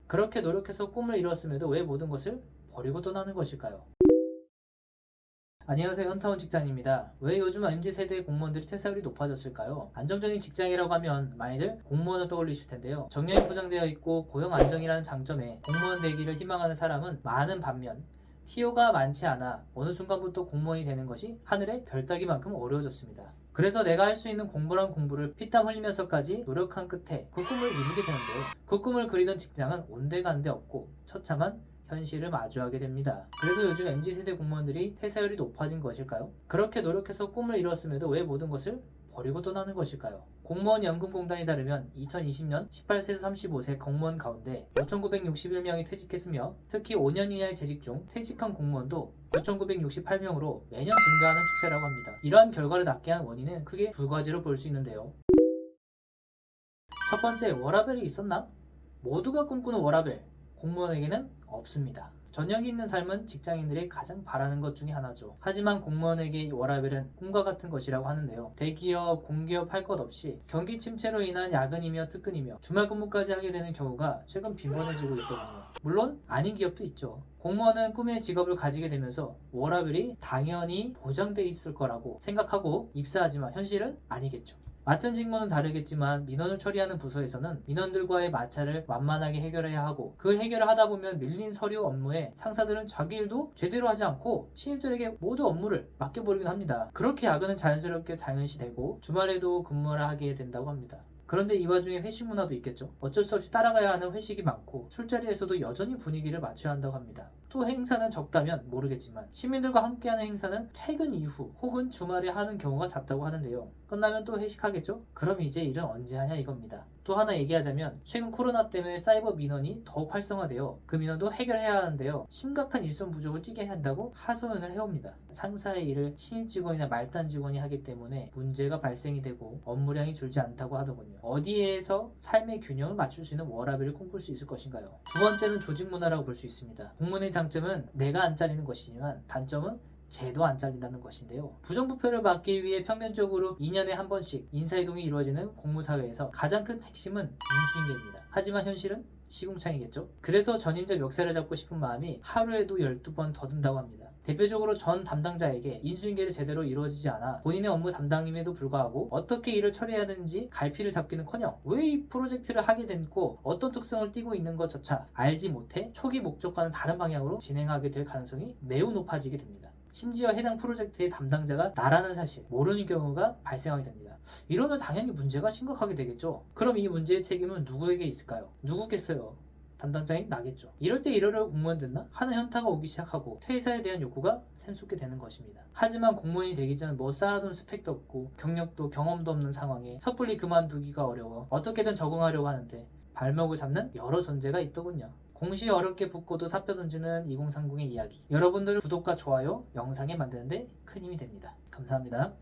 그렇게 노력해서 꿈을 이뤘음에도 왜 모든 것을 버리고 떠나는 것일까요? 안녕하세요, 현타운 직장입니다. 왜 요즘 MZ세대 공무원들이 퇴사율이 높아졌을까요? 안정적인 직장이라고 하면 많이들 공무원을 떠올리실 텐데요. 정년이 보장되어 있고 고용 안정이라는 장점에 공무원 되기를 희망하는 사람은 많은 반면 티오가 많지 않아 어느 순간부터 공무원이 되는 것이 하늘의 별 따기만큼 어려워졌습니다. 그래서 내가 할 수 있는 공부란 공부를 피땀 흘리면서까지 노력한 끝에 그 꿈을 이루게 되는데요. 그 꿈을 그리던 직장은 온데간데 없고 처참한 현실을 마주하게 됩니다. 그래서 요즘 MZ세대 공무원들이 퇴사율이 높아진 것일까요? 그렇게 노력해서 꿈을 이뤘음에도 왜 모든 것을 버리고 떠나는 것일까요? 공무원 연금공단에 따르면 2020년 18세에서 35세 공무원 가운데 5,961명이 퇴직했으며 특히 5년 이하의 재직 중 퇴직한 공무원도 9,968명으로 매년 증가하는 추세라고 합니다. 이러한 결과를 낳게 한 원인은 크게 두 가지로 볼 수 있는데요. 첫 번째, 워라밸이 있었나? 모두가 꿈꾸는 워라밸, 공무원에게는 없습니다. 저녁이 있는 삶은 직장인들이 가장 바라는 것 중에 하나죠. 하지만 공무원에게 워라밸은 꿈과 같은 것이라고 하는데요. 대기업, 공기업 할 것 없이 경기 침체로 인한 야근이며 특근이며 주말 근무까지 하게 되는 경우가 최근 빈번해지고 있더군요. 물론 아닌 기업도 있죠. 공무원은 꿈의 직업을 가지게 되면서 워라밸이 당연히 보장돼 있을 거라고 생각하고 입사하지만 현실은 아니겠죠. 맡은 직무는 다르겠지만 민원을 처리하는 부서에서는 민원들과의 마찰을 완만하게 해결해야 하고 그 해결을 하다 보면 밀린 서류 업무에 상사들은 자기 일도 제대로 하지 않고 신입들에게 모두 업무를 맡겨버리긴 합니다. 그렇게 야근은 자연스럽게 당연시되고 주말에도 근무를 하게 된다고 합니다. 그런데 이 와중에 회식 문화도 있겠죠. 어쩔 수 없이 따라가야 하는 회식이 많고 술자리에서도 여전히 분위기를 맞춰야 한다고 합니다. 또 행사는 적다면 모르겠지만 시민들과 함께하는 행사는 퇴근 이후 혹은 주말에 하는 경우가 잦다고 하는데요. 끝나면 또 회식하겠죠? 그럼 이제 일은 언제 하냐 이겁니다. 또 하나 얘기하자면 최근 코로나 때문에 사이버 민원이 더욱 활성화되어 그 민원도 해결해야 하는데요. 심각한 일손 부족을 띠게 한다고 하소연을 해옵니다. 상사의 일을 신입 직원이나 말단 직원이 하기 때문에 문제가 발생이 되고 업무량이 줄지 않다고 하더군요. 어디에서 삶의 균형을 맞출 수 있는 워라밸을 꿈꿀 수 있을 것인가요? 두 번째는 조직 문화라고 볼 수 있습니다. 공무원의 장점은 내가 안 잘리는 것이지만 단점은 쟤도 안 잘린다는 것인데요. 부정부패를 막기 위해 평균적으로 2년에 한 번씩 인사이동이 이루어지는 공무사회에서 가장 큰 핵심은 인수인계입니다. 하지만 현실은 시궁창이겠죠. 그래서 전임자 멱살을 잡고 싶은 마음이 하루에도 12번 더 든다고 합니다. 대표적으로 전 담당자에게 인수인계를 제대로 이루어지지 않아 본인의 업무 담당임에도 불구하고 어떻게 일을 처리해야 하는지 갈피를 잡기는커녕 왜 이 프로젝트를 하게 됐고 어떤 특성을 띠고 있는 것조차 알지 못해 초기 목적과는 다른 방향으로 진행하게 될 가능성이 매우 높아지게 됩니다. 심지어 해당 프로젝트의 담당자가 나라는 사실 모르는 경우가 발생하게 됩니다. 이러면 당연히 문제가 심각하게 되겠죠. 그럼 이 문제의 책임은 누구에게 있을까요? 누구겠어요? 담당자인 나겠죠. 이럴 때 이러려고 공무원 됐나? 하는 현타가 오기 시작하고 퇴사에 대한 욕구가 샘솟게 되는 것입니다. 하지만 공무원이 되기 전 뭐 쌓아둔 스펙도 없고 경력도 경험도 없는 상황에 섣불리 그만두기가 어려워 어떻게든 적응하려고 하는데 발목을 잡는 여러 존재가 있더군요. 공시에 어렵게 붙고도 사표 던지는 2030의 이야기. 여러분들 구독과 좋아요, 영상에 만드는데 큰 힘이 됩니다. 감사합니다.